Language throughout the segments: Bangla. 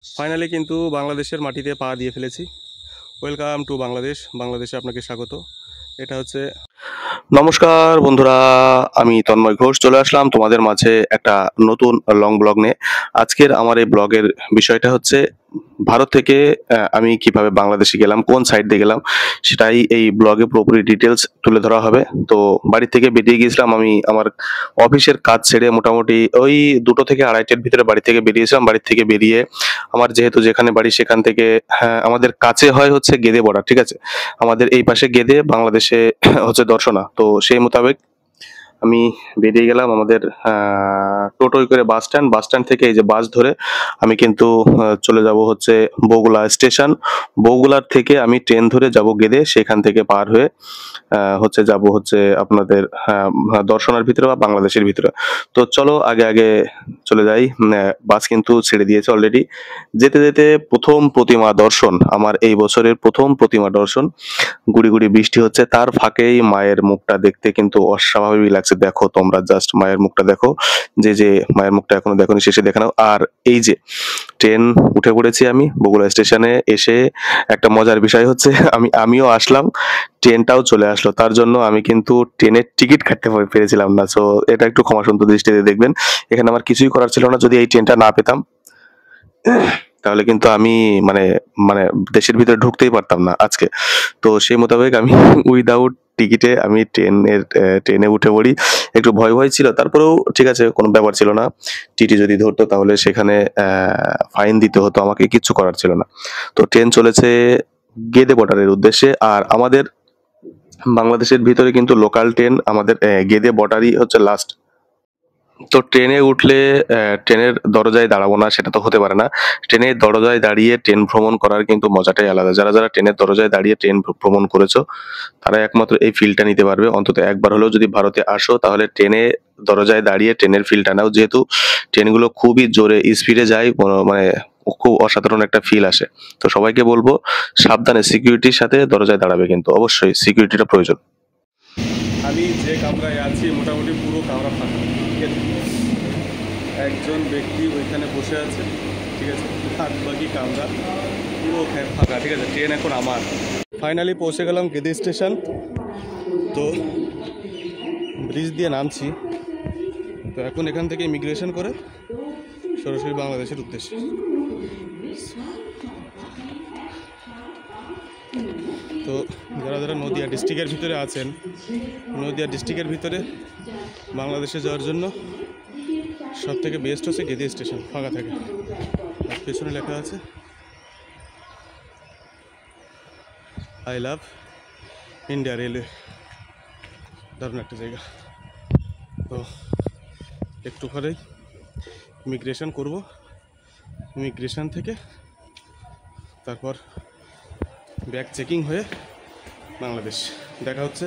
ফাইনালি কিন্তু বাংলাদেশের মাটিতে পা দিয়ে ফেলেছি। Welcome to Bangladesh. বাংলাদেশে আপনাকে স্বাগত। এটা হচ্ছে নমস্কার বন্ধুরা, আমি তন্ময় ঘোষ চলে আসলাম তোমাদের মাঝে একটা নতুন লং ব্লগ নিয়ে। আজকের আমার এই ব্লগের বিষয়টা হচ্ছে ভারত থেকে আমি কিভাবে বাংলাদেশে গেলাম, কোন সাইড দিয়ে গেলাম, সেটাই এই ব্লগে পুরোপুরি ডিটেলস তুলে ধরা হবে। তো বাড়ি থেকে বেরিয়ে গিয়েছিলাম আমি আমার অফিসের কাজ ছেড়ে, মোটামুটি ওই 2টো থেকে 2:30টার ভিতরে বাড়ি থেকে বেরিয়েছিলাম। বাড়ি থেকে বেরিয়ে আমার যেহেতু যেখানে বাড়ি সেখান থেকে, হ্যাঁ, আমাদের কাছে হয় হচ্ছে গেদে বর্ডার, ঠিক আছে, আমাদের এই পাশে গেদে, বাংলাদেশে হচ্ছে দর্শনা। তো সেই মোতাবেক আমি বেরিয়ে গেলাম আমাদের টোটোয় করে বাস স্ট্যান্ড থেকে এই যে বাস ধরে আমি কিন্তু চলে যাব হচ্ছে বগুড়া স্টেশন। বগুড়ার থেকে আমি ট্রেন ধরে যাব গেদে, সেখান থেকে পার হয়ে হচ্ছে যাব হচ্ছে আপনাদের দর্শনার ভিতরে বা বাংলাদেশের ভিতরে। তো চলো আগে আগে চলে যাই। বাস কিন্তু ছেড়ে দিয়েছে অলরেডি। যেতে যেতে প্রথম প্রতিমা দর্শন, আমার এই বছরের প্রথম প্রতিমা দর্শন। গুড়ি গুড়ি বৃষ্টি হচ্ছে, তার ফাঁকেই মায়ের মুখটা দেখতে কিন্তু অস্বাভাবিক লাগছে। দেখো তোমরা জাস্ট মায়ের মুখটা দেখো, যে মায়ের মুখটা এখনো দেখোনি, শেষে দেখানো। আর এই যে ট্রেন উঠে পড়েছি আমি বগুড়া স্টেশনে এসে। একটা মজার বিষয় হচ্ছে আমিও আসলাম, ট্রেনটাও চলে আসলো। তার জন্য আমি কিন্তু ট্রেনের টিকিট কাটতে পেরেছিলাম না। সো এটা একটু ক্ষমাসুন্দর দৃষ্টিতে দেখবেন। এখানে আমার কিছুই করার ছিল না। যদি এই ট্রেনটা না পেতাম তাহলে কিন্তু আমি মানে মানে দেশের ভিতরে ঢুকতেই পারতাম না আজকে। তো সেই মোতাবেক আমি উইদাউট টিকিটে আমি ট্রেনে উঠে পড়ি। একটু ভয় ভয় ছিল, তারপরেও ঠিক আছে, কোনো ব্যাপার ছিল না। টিটি যদি ধরতো তাহলে সেখানে ফাইন দিতে হতো, আমাকে কিচ্ছু করার ছিল না। তো ট্রেন চলেছে গেদে বর্ডারের উদ্দেশ্যে। আর আমাদের বাংলাদেশের ভিতরে কিন্তু লোকাল ট্রেন আমাদের গেদে বর্ডারই হচ্ছে লাস্ট। তো ট্রেনে উঠলে ট্রেনের দরজায় দাঁড়াবো না, সেটা তো হতে পারে না। ট্রেনের দরজায় দাঁড়িয়ে ট্রেন ভ্রমণ করার কিন্তু মজাটাই আলাদা। যারা যারা ট্রেনের দরজায় দাঁড়িয়ে ট্রেন ভ্রমণ করেছো তারা একমাত্র এই ফিলটা নিতে পারবে। অন্তত একবার হলেও যদি ভারতে আসো তাহলে ট্রেনে দরজায় দাঁড়িয়ে ট্রেনের ফিলটা নাও। যেহেতু ট্রেনগুলো খুবই জোরে স্পিডে যায়, মানে খুব অসাধারণ একটা ফিল আসে। তো সবাইকে বলবো সাবধানে সিকিউরিটির সাথে দরজায় দাঁড়াবে, কিন্তু অবশ্যই সিকিউরিটিটা প্রয়োজন। আমি যে কামরায় আছি মোটামুটি পুরো কামরা ফাঁকা, ঠিক আছে। একজন ব্যক্তি ওইখানে বসে আছে, ঠিক আছে। বাদ বাকি কামরা পুরো ফাঁকা, ঠিক আছে। ট্রেন এখন আমার। ফাইনালি পৌঁছে গেলাম গেদে স্টেশন। তো ব্রিজ দিয়ে নামছি। তো এখন এখান থেকে ইমিগ্রেশন করে সরাসরি বাংলাদেশের উদ্দেশ্যে। তো যারা যারা নদিয়া ডিস্ট্রিক্টের ভিতরে আছেন, নদিয়া ডিস্ট্রিক্টের ভিতরে বাংলাদেশে যাওয়ার জন্য সব থেকে বেস্ট হচ্ছে গেদে স্টেশন, ফাঁকা থাকে। আর পেছনে লেখা আছে আই লাভ ইন্ডিয়া রেলওয়ে। দারুণ একটা জায়গা। তো একটু পরেই ইমিগ্রেশন করব। ইমিগ্রেশন থেকে তারপর ব্যাগ চেকিং হয়ে বাংলাদেশ দেখা হচ্ছে।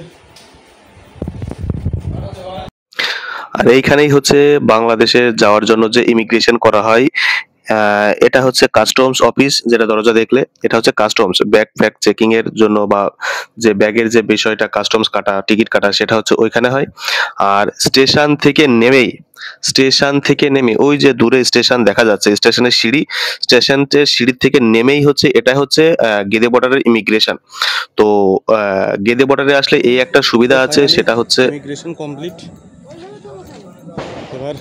আর এইখানেই হচ্ছে বাংলাদেশে যাওয়ার জন্য যে ইমিগ্রেশন করা হয়, এটা হচ্ছে কাস্টমস অফিস। যেটা দরজা দেখলে এটা হচ্ছে কাস্টমস, ব্যাগ ফ্যাগ চেকিং এর জন্য বা যে ব্যাগের যে বিষয়টা কাস্টমস কাটা, টিকিট কাটা, সেটা হচ্ছে ওইখানে হয়। আর স্টেশন থেকে নেমে ওই যে দূরে স্টেশন দেখা যাচ্ছে, স্টেশনের সিঁড়ির থেকে নেমেই হচ্ছে এটা হচ্ছে গেদে বর্ডারের ইমিগ্রেশন। তো গেদে বর্ডারে আসলে এই একটা সুবিধা আছে, সেটা হচ্ছে ইমিগ্রেশন কমপ্লিট। এবার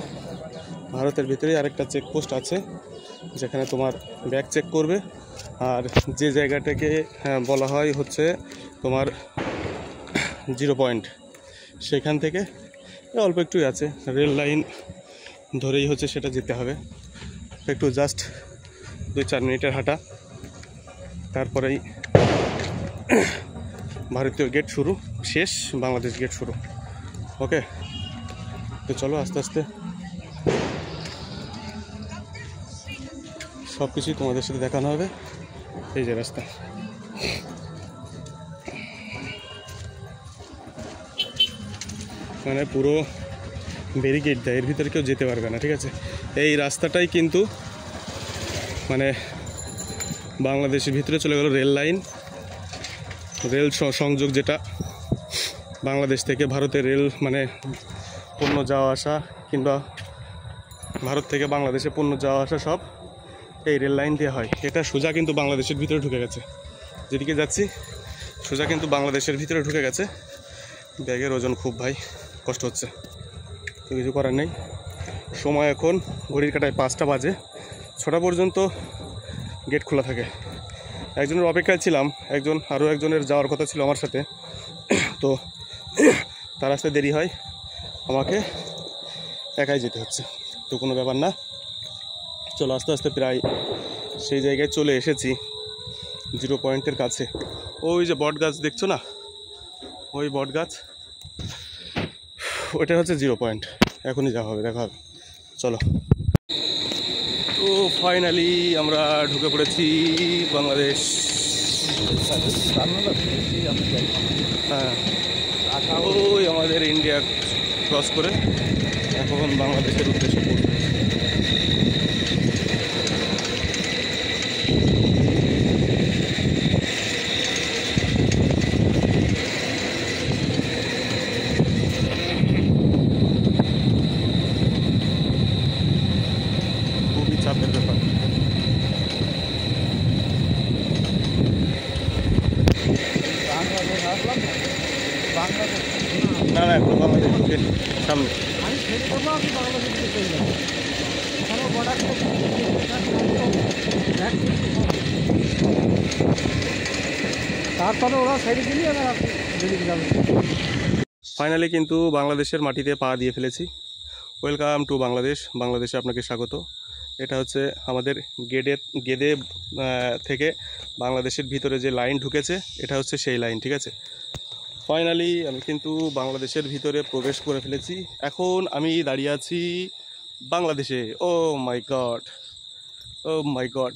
ভারতের ভিতরে আরেকটা চেকপোস্ট আছে যেখানে তোমার ব্যাগ চেক করবে। আর যে জায়গাটাকে বলা হয় হচ্ছে তোমার 0 পয়েন্ট, সেখান থেকে অল্প একটুই আছে, রেল লাইন ধরেই হচ্ছে সেটা যেতে হবে। একটু জাস্ট 2-4 মিনিটের হাঁটা, তারপরেই ভারতীয় গেট শুরু, শেষ বাংলাদেশ গেট শুরু। ওকে, তো চলো আস্তে আস্তে সব কিছুই তোমাদের সাথে দেখানো হবে। এই যে রাস্তা, মানে পুরো ব্যারিকেড দেয়, এর ভিতরে কেউ যেতে পারবে না, ঠিক আছে। এই রাস্তাটাই কিন্তু মানে বাংলাদেশের ভিতরে চলে গেল রেল লাইন, রেল সংযোগ, যেটা বাংলাদেশ থেকে ভারতে রেল মানে পণ্য যাওয়া আসা, কিংবা ভারত থেকে বাংলাদেশে পণ্য যাওয়া আসা সব এই রেল লাইন দিয়ে হয়। এটা সোজা কিন্তু বাংলাদেশের ভিতরে ঢুকে গেছে, যেদিকে যাচ্ছি সোজা কিন্তু বাংলাদেশের ভিতরে ঢুকে গেছে। ব্যাগের ওজন খুব ভাই, কষ্ট হচ্ছে, তো কিছু করার নেই। সময় এখন ঘড়ির কাঁটায় 5টা বাজে, 6টা পর্যন্ত গেট খোলা থাকে। একজনের অপেক্ষায় ছিলাম, আরও একজনের যাওয়ার কথা ছিল আমার সাথে, তো তার আসতে দেরি হয়, আমাকে একাই যেতে হচ্ছে। তো কোনো ব্যাপার না, চলো আস্তে আস্তে প্রায় সেই জায়গায় চলে এসেছি, 0 পয়েন্টের কাছে। ওই যে বট গাছ দেখছো না, ওই বট গাছ, ওইটা হচ্ছে 0 পয়েন্ট। এখনই যাওয়া হবে, দেখা হবে, চলো। তো ফাইনালি আমরা ঢুকে পড়েছি বাংলাদেশ। হ্যাঁ, ওই আমাদের ইন্ডিয়া ক্রস করে এখন বাংলাদেশের উদ্দেশ্যে পড়বে। খুবই চাপের ব্যাপার। না না, এখন বাংলাদেশ ঢুকে সামনে। তারপরে ওরা সাইডে দিলি যাবে। ফাইনালি কিন্তু বাংলাদেশের মাটিতে পা দিয়ে ফেলেছি। ওয়েলকাম টু বাংলাদেশ, বাংলাদেশে আপনাকে স্বাগত। এটা হচ্ছে আমাদের গেদে থেকে বাংলাদেশের ভিতরে যে লাইন ঢুকেছে, এটা হচ্ছে সেই লাইন, ঠিক আছে। ফাইনালি আমি কিন্তু বাংলাদেশের ভিতরে প্রবেশ করে ফেলেছি। এখন আমি দাঁড়িয়ে আছি বাংলাদেশে। ও মাই গড, ও মাই গড,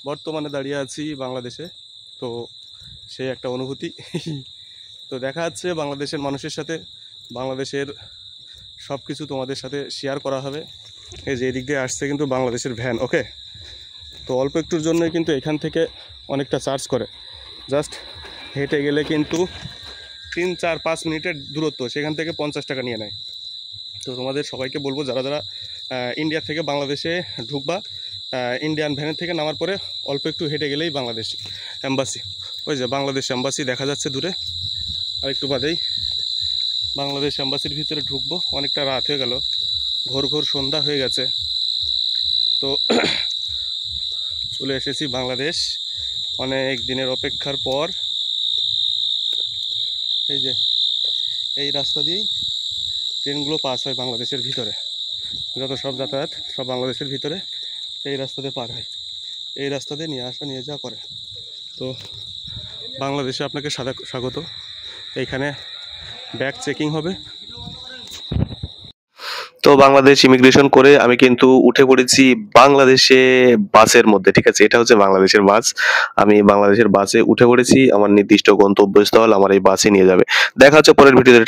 বর্তমানে দাঁড়িয়ে আছি বাংলাদেশে। তো সেই একটা অনুভূতি। তো দেখা যাচ্ছে বাংলাদেশের মানুষের সাথে, বাংলাদেশের সব কিছু তোমাদের সাথে শেয়ার করা হবে। এই যে এদিক দিয়ে আসছে কিন্তু বাংলাদেশের ভ্যান, ওকে। তো অল্প একটুর জন্যই কিন্তু এখান থেকে অনেকটা চার্জ করে, জাস্ট হেঁটে গেলে কিন্তু 3-4-5 মিনিটের দূরত্ব, সেখান থেকে 50 টাকা নিয়ে নেয়। তো তোমাদের সবাইকে বলবো, যারা যারা ইন্ডিয়া থেকে বাংলাদেশে ঢুকবা, ইন্ডিয়ান ভ্যানের থেকে নামার পরে অল্প একটু হেঁটে গেলেই বাংলাদেশ এম্বাসি। ওই যে বাংলাদেশ এম্বাসি দেখা যাচ্ছে দূরে, আর একটু বাদেই বাংলাদেশ এম্বাসির ভিতরে ঢুকবো। অনেকটা রাত হয়ে গেল, ঘোর ঘোর সন্ধ্যা হয়ে গেছে। তো চলে এসেছি বাংলাদেশ অনেক দিনের অপেক্ষার পর। এই যে এই রাস্তা দিয়েই ট্রেনগুলো পাস হয় বাংলাদেশের ভিতরে, যত সব যাতায়াত সব বাংলাদেশের ভিতরে এই রাস্তাতে পার হয়, এই রাস্তাতে নিয়ে আসা নিয়ে যাওয়া করে। তো বাংলাদেশে আপনাকে স্বাগত। এইখানে ব্যাগ চেকিং হবে। তো বাংলাদেশ ইমিগ্রেশন করে আমি কিন্তু উঠে পড়েছি বাংলাদেশে বাসের মধ্যে, ঠিক আছে। এটা হচ্ছে বাংলাদেশের বাস। আমি বাংলাদেশের বাসে উঠে পড়েছি, আমার নির্দিষ্ট গন্তব্যস্থল আমার এই বাসে নিয়ে যাবে। দেখা হচ্ছে পরের ভিডিওতে।